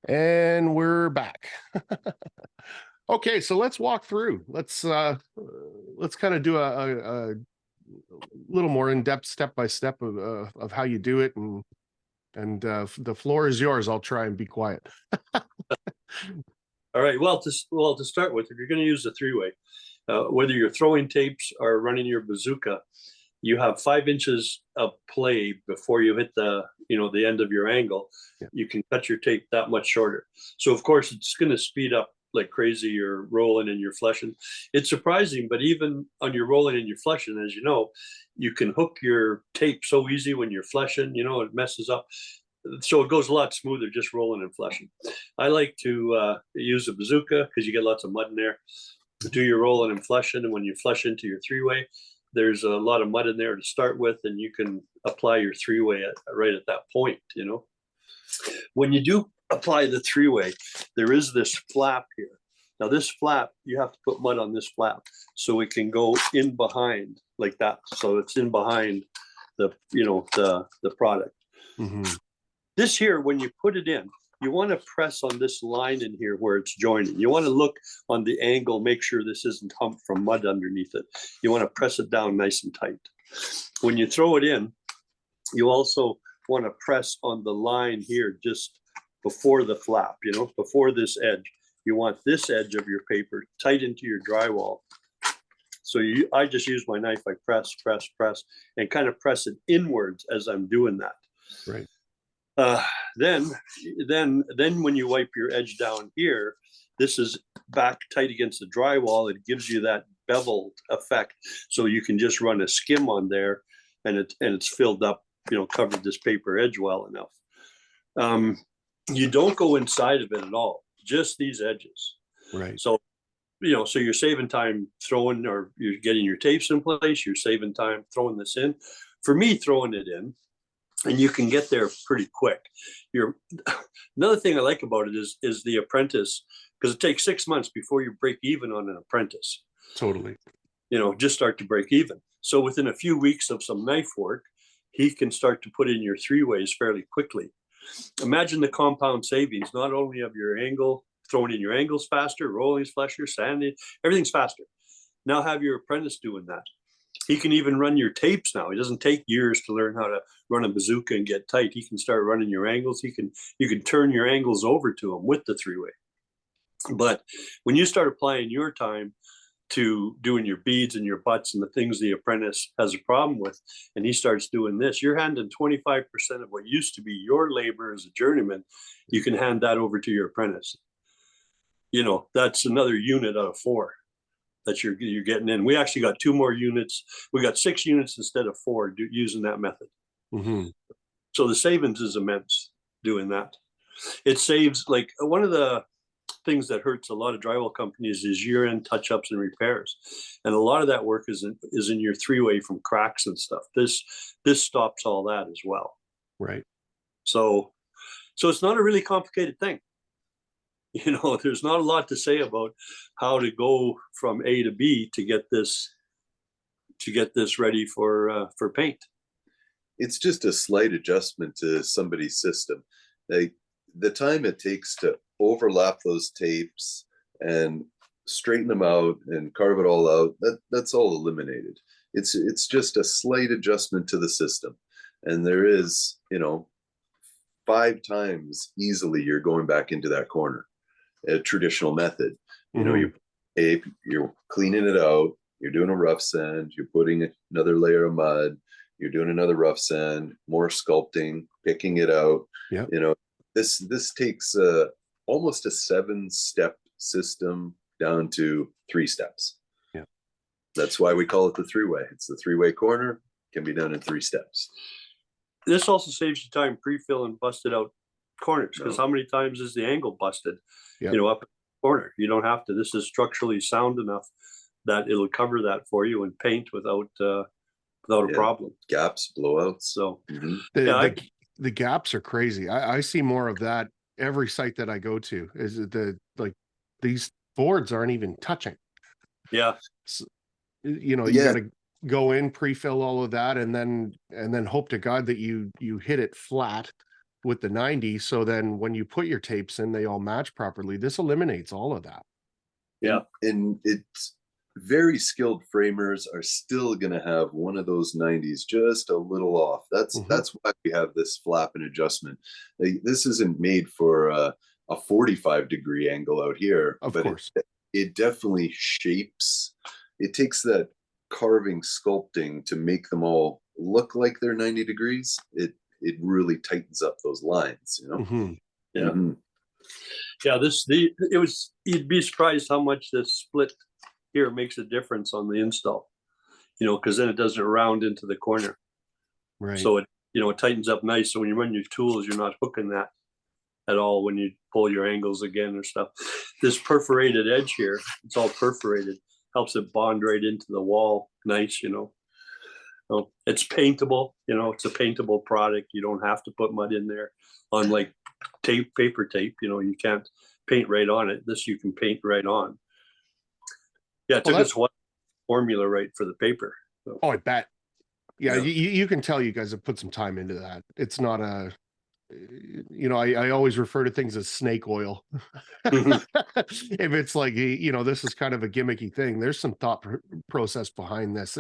And we're back. Okay, so let's walk through. Let's kind of do a little more in-depth step by step of how you do it, and the floor is yours. I'll try and be quiet. All right. Well, to start with, if you're going to use the three-way, whether you're throwing tapes or running your bazooka, you have 5 inches of play before you hit the end of your angle. Yeah. You can cut your tape that much shorter. So of course it's going to speed up like crazy. You're rolling and you're fleshing. It's surprising, but even on your rolling and your fleshing, as you know, you can hook your tape so easy when you're fleshing. It messes up. So it goes a lot smoother just rolling and fleshing. I like to use a bazooka because you get lots of mud in there. Do your rolling and fleshing, and when you flesh into your three-way, there's a lot of mud in there to start with, and you can apply your three-way right at that point. When you do apply the three-way, there is this flap here. Now this flap, you have to put mud on this flap so it can go in behind like that. So it's in behind the product. Mm-hmm. This here, when you put it in, you want to press on this line in here where it's joining. You want to look on the angle, make sure this isn't humped from mud underneath it. You want to press it down nice and tight. When you throw it in, you also want to press on the line here just before the flap, before this edge. You want this edge of your paper tight into your drywall. So I just use my knife. I press, and kind of press it inwards as I'm doing that. Right. Then when you wipe your edge down here, this is back tight against the drywall. It gives you that beveled effect, so you can just run a skim on there, and it's filled up, covered this paper edge well enough. You don't go inside of it at all, just these edges. Right. So so you're saving time throwing, or you're getting your tapes in place. You're saving time throwing this in. For me, throwing it in, and you can get there pretty quick. Another thing I like about it is the apprentice, because it takes 6 months before you break even on an apprentice. Totally. Just start to break even. So within a few weeks of some knife work, he can start to put in your three-ways fairly quickly. Imagine the compound savings, not only of your angle, throwing in your angles faster, rolling flesher, sanding, everything's faster. Now have your apprentice doing that. He can even run your tapes now. It doesn't take years to learn how to run a bazooka and get tight. He can start running your angles. You can turn your angles over to him with the three-way. But when you start applying your time to doing your beads and your butts and the things the apprentice has a problem with, and he starts doing this, you're handing 25% of what used to be your labor as a journeyman. You can hand that over to your apprentice. That's another unit out of 4 that you're getting in. We actually got 2 more units. We got 6 units instead of 4 using that method. Mm-hmm. So the savings is immense doing that. It saves, like, one of the things that hurts a lot of drywall companies is year-end touch-ups and repairs, and a lot of that work is in your three-way from cracks and stuff. This stops all that as well. Right. So it's not a really complicated thing. There's not a lot to say about how to go from A to B to get this ready for paint. It's just a slight adjustment to somebody's system. Like the time it takes to overlap those tapes and straighten them out and carve it all out, that's all eliminated. It's just a slight adjustment to the system. And there is, 5 times easily you're going back into that corner. A traditional method, you're cleaning it out, you're doing a rough sand, you're putting another layer of mud, you're doing another rough sand, more sculpting, picking it out. Yeah. This takes almost a 7-step system down to 3 steps. Yeah. That's why we call it the three-way. It's the three-way corner, can be done in 3 steps. This also saves you time pre-fill and busted out corners, because how many times is the angle busted? Yep. Up in the corner. You don't have to. This is structurally sound enough that it'll cover that for you and paint without a problem. Gaps, blowouts. So the gaps are crazy. I see more of that every site that I go to. Is these boards aren't even touching. Yeah. So, you got to go in, pre-fill all of that, and then hope to God that you hit it flat. with the 90. So then when you put your tapes in, they all match properly. This eliminates all of that. Yeah. And it's very skilled framers are still going to have one of those 90s just a little off. That's why we have this flap and adjustment. This isn't made for a 45-degree angle out here, Of but course. it definitely shapes. It takes that carving sculpting to make them all look like they're 90 degrees. It really tightens up those lines, you know. Yeah. Yeah, you'd be surprised how much this split here makes a difference on the install, you know, because then it doesn't round into the corner. Right. So it, you know, it tightens up nice. So when you run your tools, you're not hooking that at all when you pull your angles again or stuff. This perforated edge here, it's all perforated, helps it bond right into the wall. Nice, you know. So it's paintable, you know, it's a paintable product. You don't have to put mud in there. Unlike paper tape, you know, you can't paint right on it. This you can paint right on. Yeah, it took us one formula right for the paper. So. Oh, I bet. Yeah, you can tell you guys have put some time into that. It's not a, you know, I always refer to things as snake oil. If it's like, you know, this is kind of a gimmicky thing, there's some thought process behind this.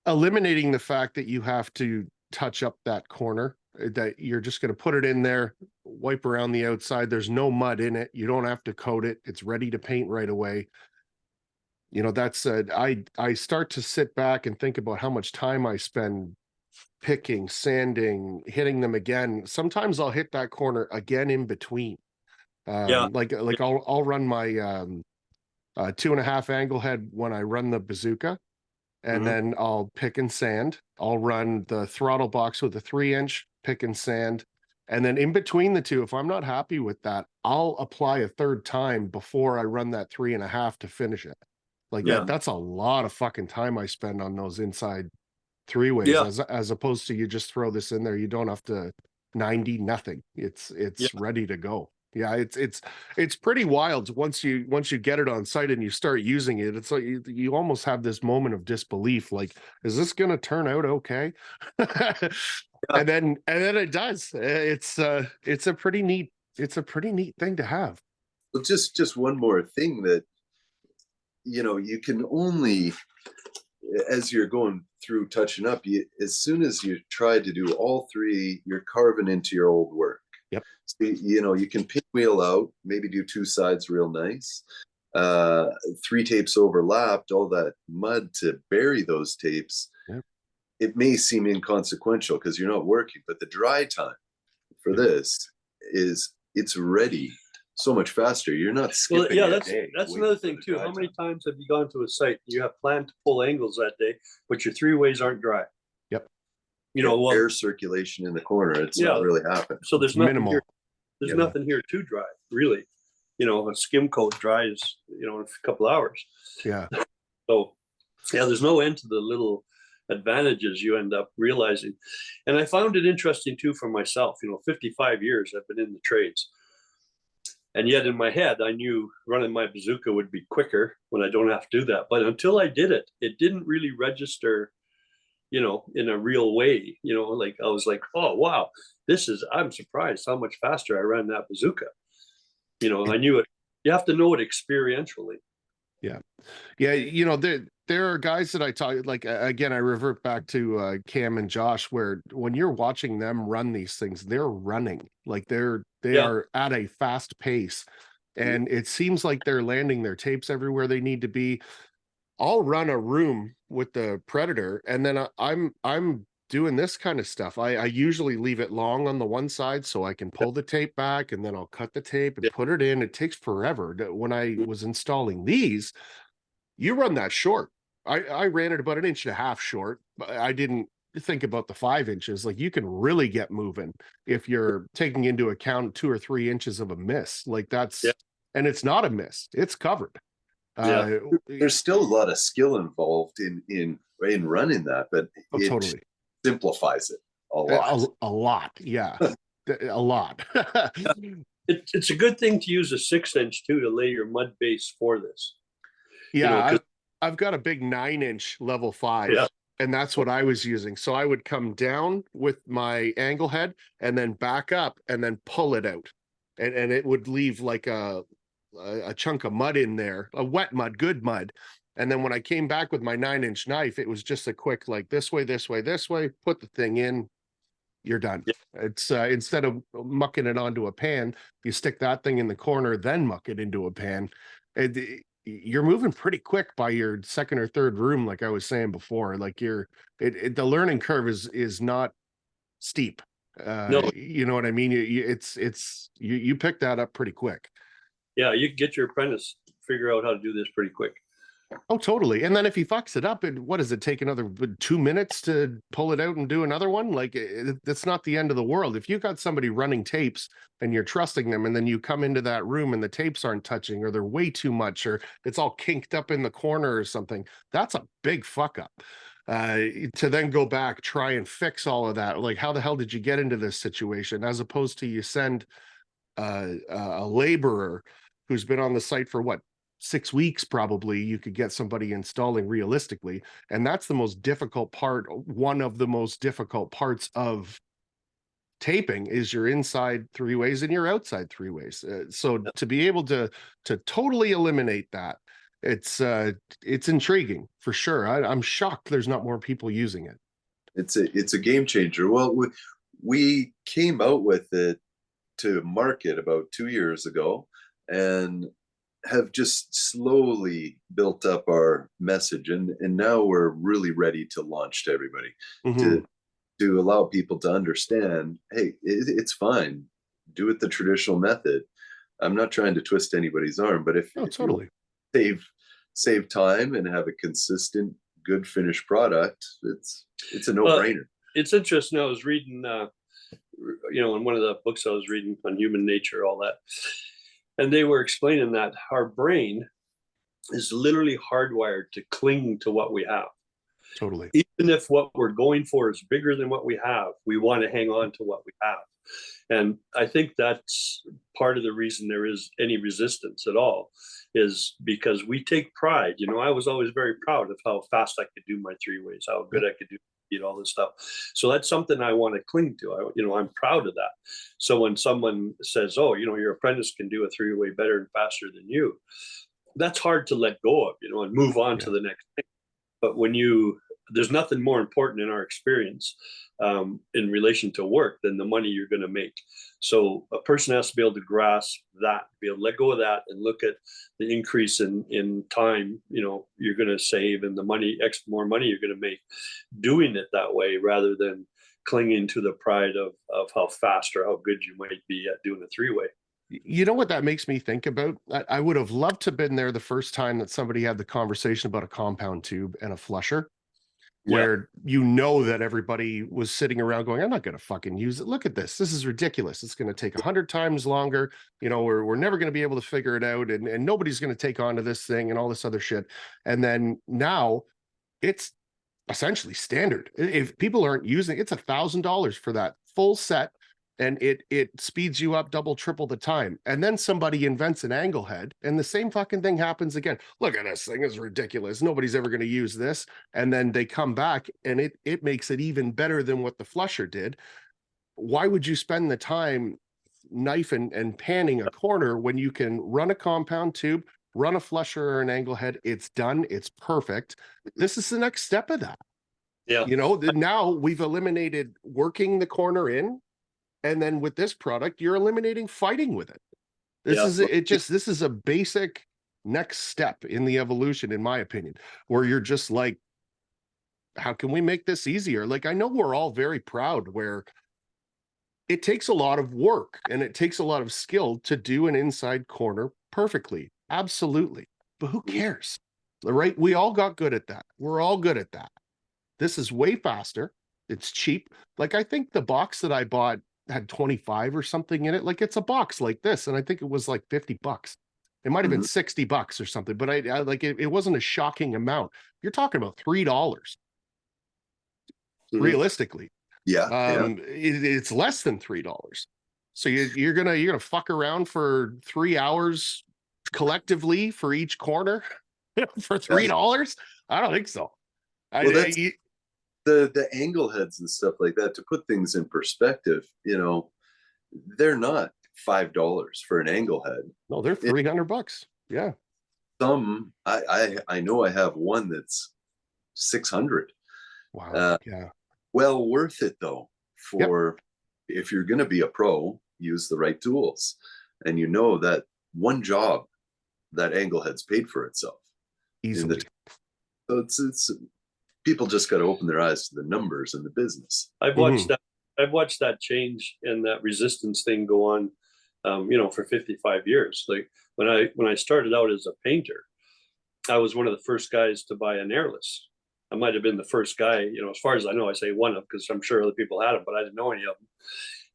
Eliminating the fact that you have to touch up that corner, that you're just going to put it in there, wipe around the outside. There's no mud in it. You don't have to coat it. It's ready to paint right away. You know, that's I start to sit back and think about how much time I spend picking, sanding, hitting them again. Sometimes I'll hit that corner again in between. Like I'll run my 2.5 angle head when I run the bazooka, and then I'll pick and sand. I'll run the throttle box with a 3-inch, pick and sand. And then in between the two, if I'm not happy with that, I'll apply a third time before I run that 3.5 to finish it. Like that's a lot of fucking time I spend on those inside 3-ways, as opposed to you just throw this in there. You don't have to 90 nothing. It's ready to go. Yeah, it's pretty wild once you get it on site and you start using it. It's like you almost have this moment of disbelief, like, is this going to turn out okay? And then it does. It's a pretty neat thing to have. Well, just one more thing that, you know, you can only, as you're going through touching up, as soon as you try to do all three, you're carving into your old work. Yep. So, you know, you can pinwheel out, maybe do 2 sides real nice. 3 tapes overlapped, all that mud to bury those tapes. Yep. It may seem inconsequential because you're not working, but the dry time for this it's ready so much faster. You're not skipping. Well, yeah, that's another thing too. How many times have you gone to a site, you have planned to pull angles that day, but your 3-ways aren't dry? Yep. You know, air circulation in the corner, it's not really happening. So there's nothing minimal here. There's nothing here to dry, really. You know, a skim coat dries, you know, in a couple hours. Yeah. So yeah, there's no end to the little advantages you end up realizing. And I found it interesting too for myself. You know, 55 years I've been in the trades. And yet in my head, I knew running my bazooka would be quicker when I don't have to do that. But until I did it, it didn't really register, you know, in a real way. You know, like I was like, oh, wow, I'm surprised how much faster I ran that bazooka. You know, I knew it. You have to know it experientially. Yeah. Yeah. You know, there are guys that I talk, like, again, I revert back to Cam and Josh, where when you're watching them run these things, they're running, like they are at a fast pace, and it seems like they're landing their tapes everywhere they need to be. I'll run a room with the Predator, and then I'm doing this kind of stuff. I usually leave it long on the one side so I can pull the tape back, and then I'll cut the tape and put it in. It takes forever. When I was installing these, you run that short. I ran it about 1.5 inches short, but I didn't think about the 5 inches. Like, you can really get moving if you're taking into account 2 or 3 inches of a miss. Like that's, and it's not a miss, it's covered. There's still a lot of skill involved in running that, but it totally simplifies it a lot. A lot, yeah. A lot. It's a good thing to use a 6-inch too to lay your mud base for this. Yeah, you know, I've got a big 9-inch level 5. Yeah. And that's what I was using. So I would come down with my angle head and then back up and then pull it out. And it would leave like a chunk of mud in there, a wet mud, good mud. And then when I came back with my 9-inch knife, it was just a quick, like this way, this way, this way, put the thing in, you're done. Yeah. It's instead of mucking it onto a pan, you stick that thing in the corner, then muck it into a pan. You're moving pretty quick by your second or third room, like I was saying before. Like the learning curve is not steep. No, You know what I mean? You pick that up pretty quick. yeah, you can get your apprentice to figure out how to do this pretty quick. Oh, totally. And then if he fucks it up, what does it take another 2 minutes to pull it out and do another one? Like it's not the end of the world. If you got somebody running tapes and you're trusting them, and then you come into that room and the tapes aren't touching, or they're way too much, or it's all kinked up in the corner or something, that's a big fuck up. To then go back, try and fix all of that. Like, how the hell did you get into this situation? As opposed to you send a laborer who's been on the site for what, 6 weeks, probably you could get somebody installing realistically. And that's the most difficult part. One of the most difficult parts of taping is your inside 3-ways and your outside 3-ways. So to be able to totally eliminate that, it's intriguing for sure. I'm shocked there's not more people using it. It's a game changer. Well, we came out with it to market about 2 years ago, and have just slowly built up our message, and now we're really ready to launch to everybody, to allow people to understand, hey, it's fine, do it the traditional method. I'm not trying to twist anybody's arm, but if Totally you save time and have a consistent good finished product, it's a no-brainer. It's interesting. I was reading in one of the books I was reading on human nature, all that, and they were explaining that our brain is literally hardwired to cling to what we have. Totally. Even if what we're going for is bigger than what we have, we want to hang on to what we have. And I think that's part of the reason there is any resistance at all, is because we take pride. I was always very proud of how fast I could do my 3-ways, how good I could do all this stuff. So that's something I want to cling to. I'm proud of that. So when someone says, oh, your apprentice can do a 3-way better and faster than you, that's hard to let go of, and move on to the next thing. But there's nothing more important in our experience in relation to work than the money you're going to make. So a person has to be able to grasp that, be able to let go of that, and look at the increase in time, you're going to save, and the more money you're going to make doing it that way, rather than clinging to the pride of how fast or how good you might be at doing a 3-way. You know what that makes me think about? I would have loved to have been there the first time that somebody had the conversation about a compound tube and a flusher, where that everybody was sitting around going, I'm not going to fucking use it. Look at this. This is ridiculous. It's going to take 100 times longer. We're never going to be able to figure it out. And nobody's going to take on to this thing and all this other shit. And then now it's essentially standard. If people aren't using it, it's $1,000 for that full set. And it speeds you up double, triple the time. And then somebody invents an angle head, and the same fucking thing happens again. Look at this thing, is ridiculous. Nobody's ever going to use this. And then they come back, and it makes it even better than what the flusher did. Why would you spend the time knife and panning a corner when you can run a compound tube, run a flusher or an angle head? It's done. It's perfect. This is the next step of that. Yeah. Now we've eliminated working the corner in. And then with this product, you're eliminating fighting with it. This is a basic next step in the evolution, in my opinion, where you're just like, how can we make this easier? Like, I know we're all very proud where it takes a lot of work and it takes a lot of skill to do an inside corner perfectly. Absolutely. But who cares? Right? We all got good at that. We're all good at that. This is way faster. It's cheap. Like, I think the box that I bought had 25 or something in it. Like, it's a box like this, and I think it was like $50. It might have been $60 or something, but I like it wasn't a shocking amount. You're talking about $3 realistically. It's less than $3. So you're gonna fuck around for 3 hours collectively for each corner for $3. I don't think so. The angle heads and stuff like that, to put things in perspective, you know, they're not $5 for an angle head. No, they're $300. Yeah. Some I know I have one that's 600. Wow. Yeah. Well worth it though, Yep. for if you're going to be a pro, use the right tools, and you know that one job, that angle head's paid for itself Easily. So it's people just got to open their eyes to the numbers in the business. I've watched that. I've watched that change and that resistance thing go on, you know, for 55 years. Like when I started out as a painter, I was one of the first guys to buy an airless. I might have been the first guy, you know, as far as I know. I say one of, because I'm sure other people had them, but I didn't know any of them.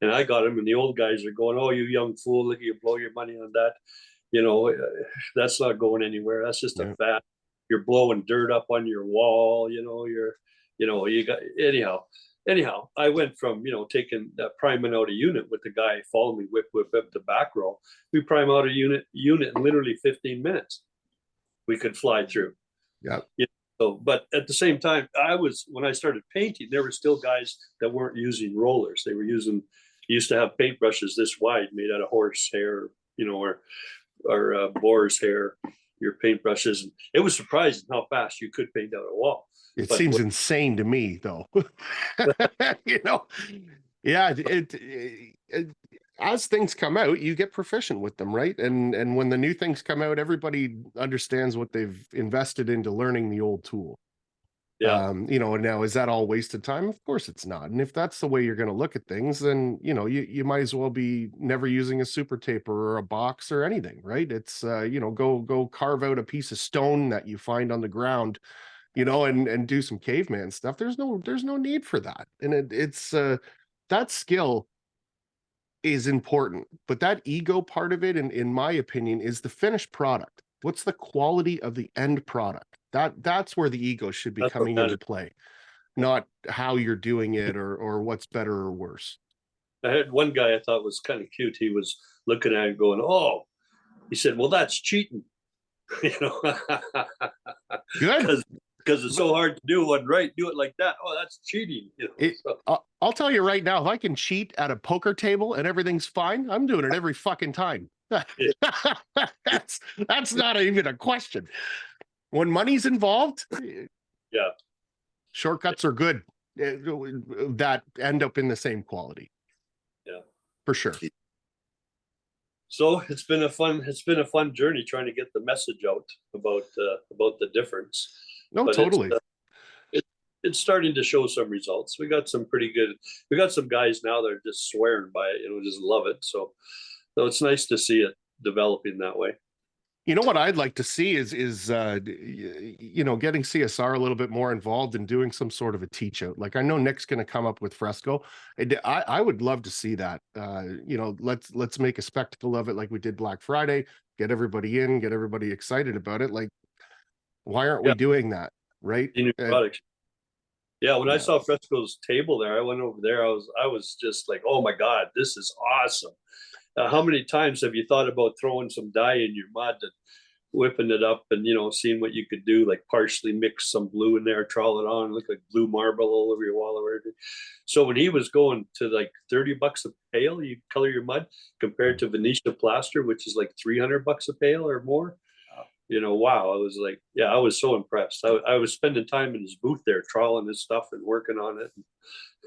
And I got them, and the old guys are going, "Oh, you young fool! Look, you blow your money on that. You know, that's not going anywhere. That's just a fad. You're blowing dirt up on your wall. You know, you got anyhow. I went from, you know, taking that priming out a unit with the guy following me, whip the back row. We prime out a unit in literally 15 minutes. We could fly through. Yeah. So, but at the same time, when I started painting, there were still guys that weren't using rollers. They were used to have paintbrushes this wide, made out of horse hair, you know, or boar's hair, your paintbrushes. And it was surprising how fast you could paint out a wall. It seems insane to me, though. You know, yeah. As things come out, you get proficient with them, right? And when the new things come out, everybody understands what they've invested into learning the old tool. Yeah. You know, and now, is that all wasted time? Of course it's not. And if that's the way you're going to look at things, then, you know, you might as well be never using a super taper or a box or anything, right? It's you know, go carve out a piece of stone that you find on the ground, you know, and do some caveman stuff. There's no need for that. And it's that skill is important, but that ego part of it, in my opinion, is the finished product. What's the quality of the end product? That's where the ego should be coming into play, not how you're doing it or what's better or worse. I had one guy I thought was kind of cute. He was looking at it going, "Oh," he said, "Well, that's cheating," you know. Good. Because it's so hard to do one right. Do it like that. Oh, that's cheating. You know, I'll tell you right now, if I can cheat at a poker table and everything's fine, I'm doing it every fucking time. That's not even a question. When money's involved, yeah, shortcuts are good that end up in the same quality. Yeah, for sure. So it's been a fun journey trying to get the message out about the difference. No, but totally. It's starting to show some results. We got some guys now that are just swearing by it, you know, just love it. So it's nice to see it developing that way. You know what I'd like to see is you know, getting CSR a little bit more involved in doing some sort of a teach out. Like, I know Nick's going to come up with Fresco. I would love to see that. You know, let's make a spectacle of it, like we did Black Friday. Get everybody in, get everybody excited about it. Like, why aren't we doing that, right? New products. Yeah, when I saw Fresco's table there, I went over there. I was just like, oh my God, this is awesome. How many times have you thought about throwing some dye in your mud and whipping it up and, you know, seeing what you could do, like partially mix some blue in there, trowel it on, look like blue marble all over your wall or whatever. So when he was going to like $30 a pail, you color your mud, compared to Venetia plaster, which is like $300 a pail or more. You know, wow. I was like, yeah, I was so impressed. I was spending time in his booth there, troweling his stuff and working on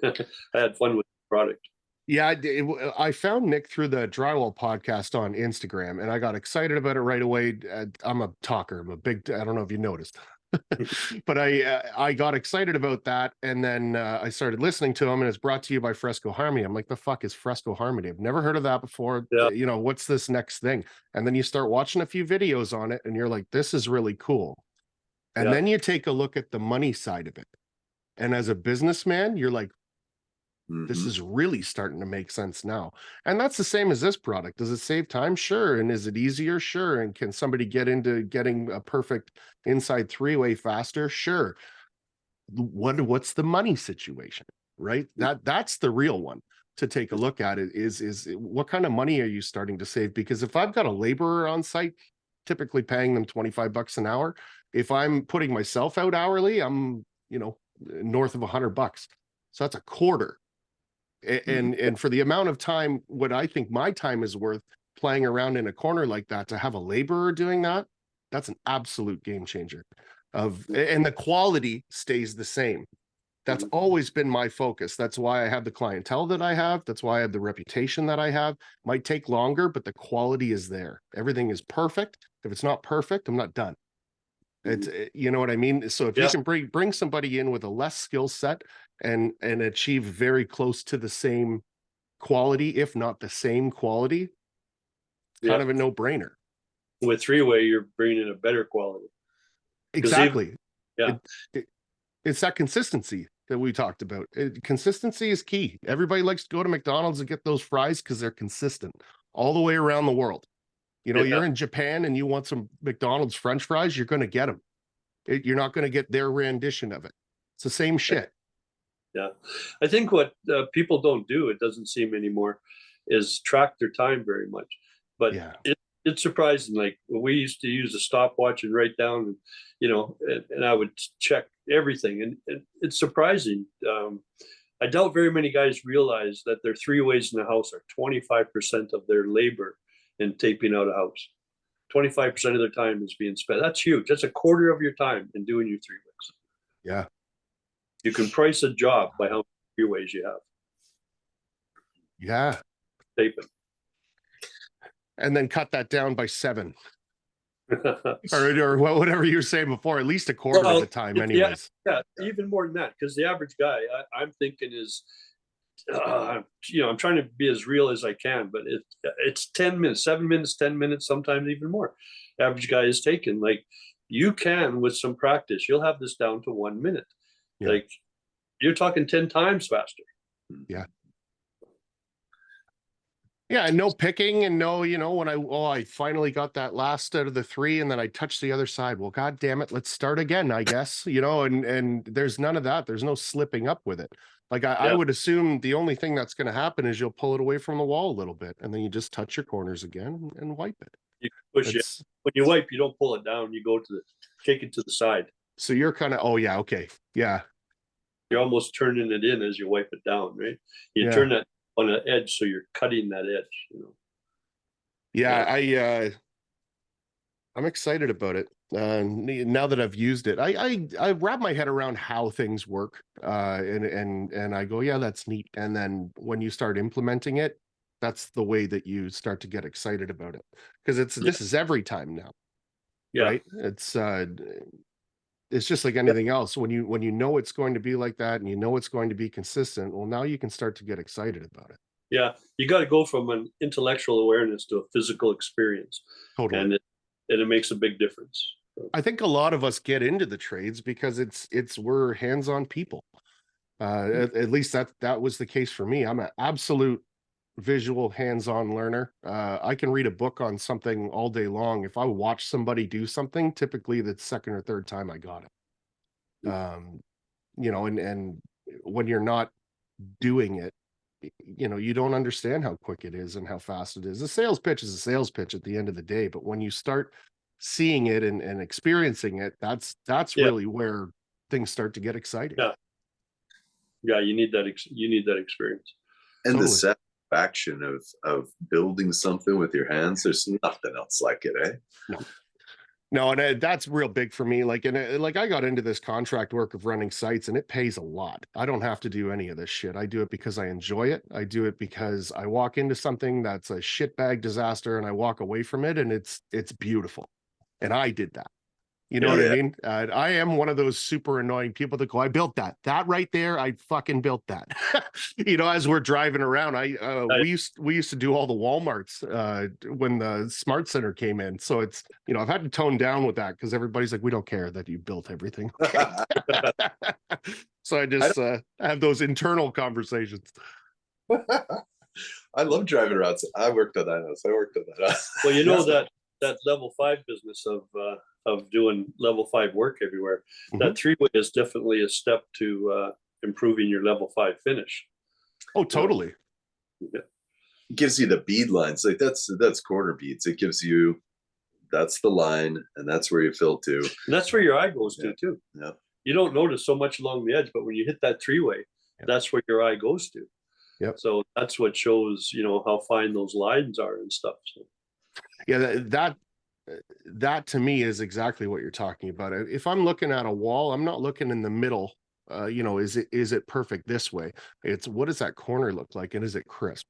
it. I had fun with the product. Yeah, I found Nick through the Drywall podcast on Instagram, and I got excited about it right away. I'm a talker. I'm a big, I don't know if you noticed, but I got excited about that. And then I started listening to him, and it's brought to you by Fresco Harmony. I'm like, the fuck is Fresco Harmony? I've never heard of that before. Yeah. You know, what's this next thing? And then you start watching a few videos on it, and you're like, this is really cool. And then you take a look at the money side of it. And as a businessman, you're like, this is really starting to make sense now. And that's the same as this product. Does it save time? Sure. And is it easier? Sure. And can somebody get into getting a perfect inside three-way faster? Sure. What's the money situation, right? That's the real one to take a look at. It is what kind of money are you starting to save? Because if I've got a laborer on site, typically paying them $25 an hour. If I'm putting myself out hourly, I'm, you know, north of $100. So that's a quarter. And for the amount of time, what I think my time is worth playing around in a corner like that, to have a laborer doing that, that's an absolute game changer. And the quality stays the same. That's always been my focus. That's why I have the clientele that I have. That's why I have the reputation that I have. Might take longer, but the quality is there. Everything is perfect. If it's not perfect, I'm not done. It's, you know what I mean? So if you can bring somebody in with a less skill set and achieve very close to the same quality, if not the same quality, kind of a no-brainer. With three-way, you're bringing in a better quality. Exactly. Yeah. It's that consistency that we talked about. Consistency is key. Everybody likes to go to McDonald's and get those fries because they're consistent all the way around the world. You know, you're in Japan and you want some McDonald's French fries, you're going to get them. You're not going to get their rendition of it. It's the same shit. Yeah. I think what people don't do, it doesn't seem anymore, is track their time very much. But it's surprising. Like we used to use a stopwatch and write down, you know, and I would check everything. And it's surprising. I doubt very many guys realize that their three-ways in the house are 25% of their labor in taping out a house. 25% of their time is being spent. That's huge. That's a quarter of your time in doing your three-ways. Yeah. You can price a job by how many three-ways you have. Yeah. Taping. And then cut that down by 7. or whatever you were saying before, at least a quarter of the time anyways. Yeah, even more than that, because the average guy, I'm thinking is, you know, I'm trying to be as real as I can, but it's 10 minutes, 7 minutes, 10 minutes, sometimes even more. Average guy is taking, like, you can, with some practice, you'll have this down to 1 minute. Yeah. Like, you're talking 10 times faster. Yeah. Yeah, and no picking, and no, you know, when I finally got that last out of the 3 and then I touched the other side. Well, God damn it, let's start again, I guess, you know, and there's none of that. There's no slipping up with it. Like I would assume the only thing that's going to happen is you'll pull it away from the wall a little bit and then you just touch your corners again and wipe it. You push it. When you wipe, you don't pull it down. You go to kick it to the side. So you're kind of, oh yeah, okay. Yeah. You're almost turning it in as you wipe it down, right? You turn that on the edge, so you're cutting that edge, you know. Yeah, I'm excited about it. Now that I've used it, I wrap my head around how things work, and I go, yeah, that's neat. And then when you start implementing it, that's the way that you start to get excited about it, because this is every time now, right? It's just like anything else. When you know it's going to be like that, and you know it's going to be consistent, well, now you can start to get excited about it. Yeah, you got to go from an intellectual awareness to a physical experience. Totally. And it makes a big difference. I think a lot of us get into the trades because we're hands-on people. At least that was the case for me. I'm an absolute visual hands-on learner. I can read a book on something all day long. If I watch somebody do something, typically the second or third time I got it. You know, and when you're not doing it, you know, you don't understand how quick it is and how fast it is. A sales pitch is a sales pitch at the end of the day, but when you start seeing it and experiencing it, that's really where things start to get exciting. Yeah, you need that experience. And the satisfaction of building something with your hands, there's nothing else like it, eh? No, and that's real big for me. Like, like I got into this contract work of running sites, and it pays a lot. I don't have to do any of this shit. I do it because I enjoy it. I do it because I walk into something that's a shitbag disaster, and I walk away from it, and it's beautiful. And I did that. You know what I mean? I am one of those super annoying people that go, I built that right there. I fucking built that. You know, as we're driving around, we used to do all the Walmarts when the Smart Center came in. So it's, you know, I've had to tone down with that because everybody's like, we don't care that you built everything. So I just have those internal conversations. I love driving around. I worked at that house. Well, you know that level 5 business of doing level 5 work everywhere, that 3-way is definitely a step to improving your level 5 finish. Oh, totally. It gives you the bead lines. Like that's corner beads. It gives you, that's the line, and that's where you fill to. And that's where your eye goes to too. Yeah. you don't notice so much along the edge, but when you hit that three-way, that's where your eye goes to. Yep. So that's what shows, how fine those lines are and stuff. So. Yeah, that to me is exactly what you're talking about. If I'm looking at a wall, I'm not looking in the middle. Is it perfect this way? It's what does that corner look like, and is it crisp?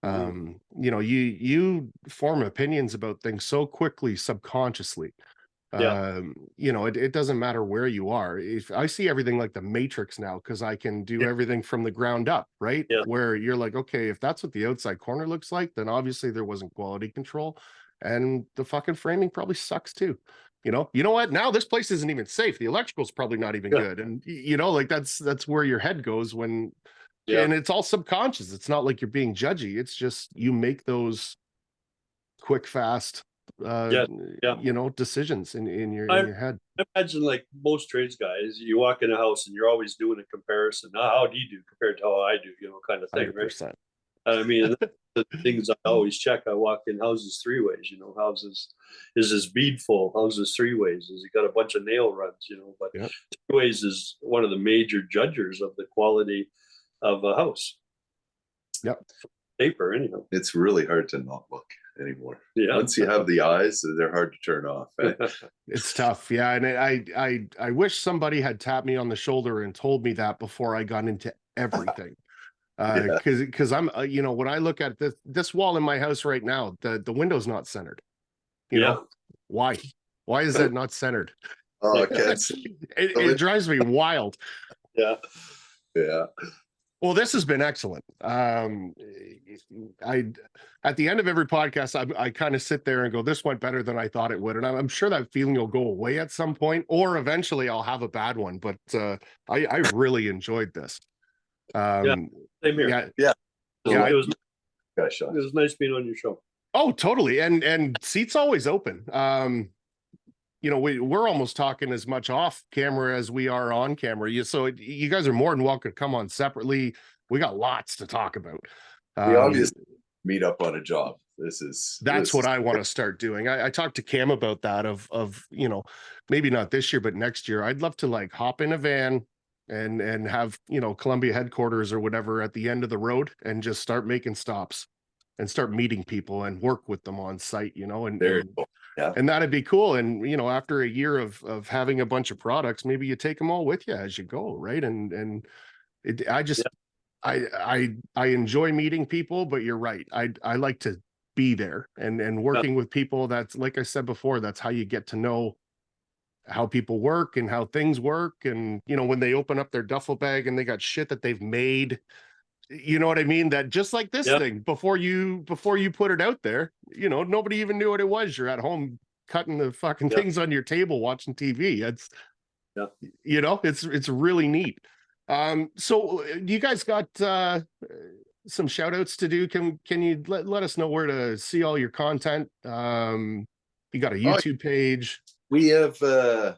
You form opinions about things so quickly subconsciously. Yeah. It doesn't matter where you are. If I see everything like the Matrix now, because I can do everything from the ground up, right? Yeah. Where you're like, okay, if that's what the outside corner looks like, then obviously there wasn't quality control, and the fucking framing probably sucks too. You know what? Now this place isn't even safe. The electrical's probably not even good, and like that's where your head goes when. Yeah. And it's all subconscious. It's not like you're being judgy. It's just you make those quick, fast decisions in your head. I imagine like most trades guys, you walk in a house and you're always doing a comparison. How do you do compared to how I do, kind of thing, 100%. right? I mean, the things I always check. I walk in houses three ways, houses, is this bead full? Houses three ways? Has it got a bunch of nail runs, but three ways is one of the major judges of the quality of a house. Yep. Paper, anyhow. It's really hard to not look anymore. Yeah. Once you have the eyes, they're hard to turn off. It's tough. Yeah. And I wish somebody had tapped me on the shoulder and told me that before I got into everything. Because I'm, when I look at this wall in my house right now, the window's not centered. Why is that not centered? Oh, I can't see. It drives me wild. Yeah. Well, this has been excellent. At the end of every podcast, I kind of sit there and go, this went better than I thought it would. And I'm sure that feeling will go away at some point, or eventually I'll have a bad one. But I really enjoyed this. Same here. Yeah. It was nice being on your show. Oh, totally. And seats always open. We're almost talking as much off camera as we are on camera. So you guys are more than welcome to come on separately. We got lots to talk about. We obviously meet up on a job. That's what I want to start doing. I talked to Cam about that of maybe not this year, but next year. I'd love to like hop in a van and have, Columbia headquarters or whatever at the end of the road and just start making stops and start meeting people and work with them on site, and that'd be cool. And, after a year of having a bunch of products, maybe you take them all with you as you go. Right. I enjoy meeting people, but you're right. I like to be there and working with people. That's, like I said before, that's how you get to know how people work and how things work. And, when they open up their duffel bag and they got shit that they've made, you know what I mean? That just like this thing, before you put it out there, nobody even knew what it was. You're at home cutting the fucking things on your table, watching TV. It's really neat. So you guys got some shout outs to do. Can you let us know where to see all your content? You got a YouTube page. We have a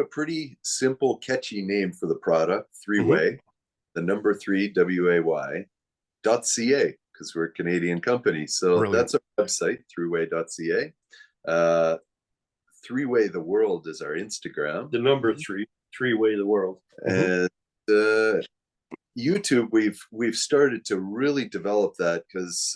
pretty simple, catchy name for the product, three-way. The number 3 WAY.ca, because we're a Canadian company. So Brilliant. That's our website, threeway.ca. Three-way the world is our Instagram. The number 3, three-way the world. And YouTube, we've started to really develop that because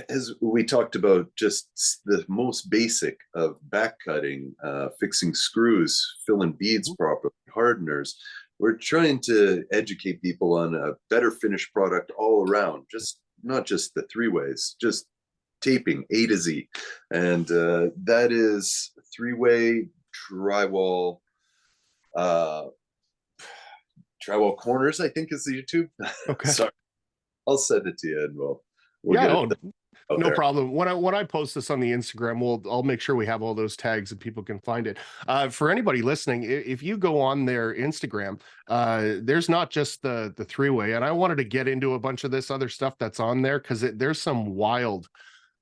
as we talked about, just the most basic of back cutting, fixing screws, filling beads properly, hardeners. We're trying to educate people on a better finished product all around, just not just the three ways, just taping A to Z. And that is three-way drywall, drywall corners, I think is the YouTube. Okay. Sorry. I'll send it to you and we'll get it. No problem. When I post this on the Instagram, I'll make sure we have all those tags and people can find it. For anybody listening, if you go on their Instagram, there's not just the three-way, and I wanted to get into a bunch of this other stuff that's on there because there's some wild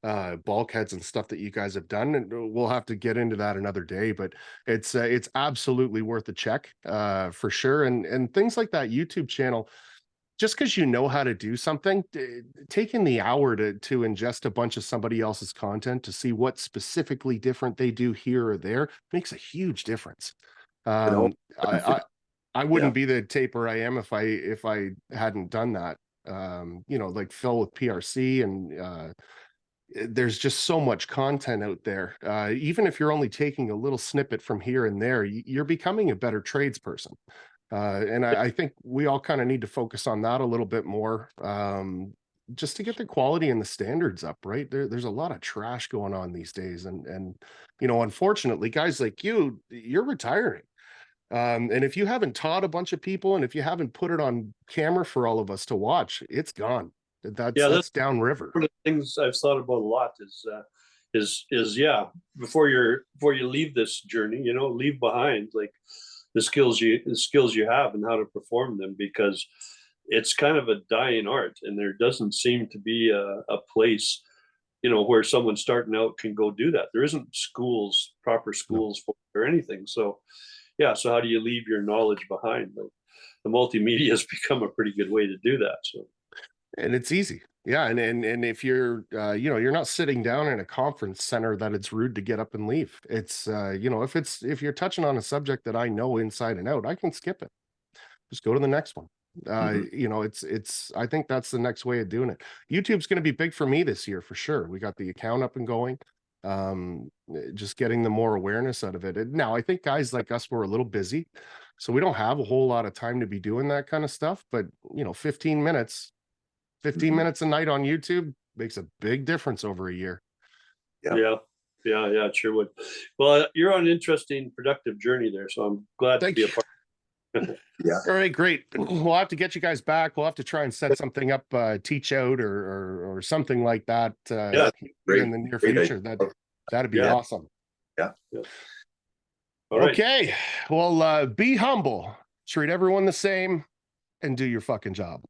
bulkheads and stuff that you guys have done, and we'll have to get into that another day. But it's absolutely worth a check for sure, and things like that YouTube channel. Just because you know how to do something, taking the hour to ingest a bunch of somebody else's content to see what specifically different they do here or there makes a huge difference. know, I wouldn't be the taper I am if I hadn't done that. You know, like Phil with PRC, and there's just so much content out there. Even if you're only taking a little snippet from here and there, you're becoming a better tradesperson. And I think we all kind of need to focus on that a little bit more, just to get the quality and the standards up, right? There's a lot of trash going on these days. And you know, unfortunately, guys like you're retiring. And if you haven't taught a bunch of people, and if you haven't put it on camera for all of us to watch, it's gone. That's downriver. One of the things I've thought about a lot is yeah, before you leave this journey, you know, leave behind like the skills you have and how to perform them, because it's kind of a dying art, and there doesn't seem to be a place, you know, where someone starting out can go do that. There isn't proper schools for or anything. So yeah, so how do you leave your knowledge behind? Like, the multimedia has become a pretty good way to do that. So, and it's easy. Yeah. And if you're, you know, you're not sitting down in a conference center that it's rude to get up and leave. It's, you know, if you're touching on a subject that I know inside and out, I can skip it. Just go to the next one. You know, I think that's the next way of doing it. YouTube's going to be big for me this year for sure. We got the account up and going. Just getting the more awareness out of it. And now I think guys like us, we're a little busy, so we don't have a whole lot of time to be doing that kind of stuff. But you know, 15 minutes a night on YouTube makes a big difference over a year. yeah, it sure would. Well, you're on an interesting, productive journey there, so I'm glad to be a part. Yeah. All right, great. We'll have to get you guys back. We'll have to try and set something up, teach out or something like that. Yeah, in the near future. That'd be awesome. Yeah. All right. Okay. Well, be humble, treat everyone the same, and do your fucking job.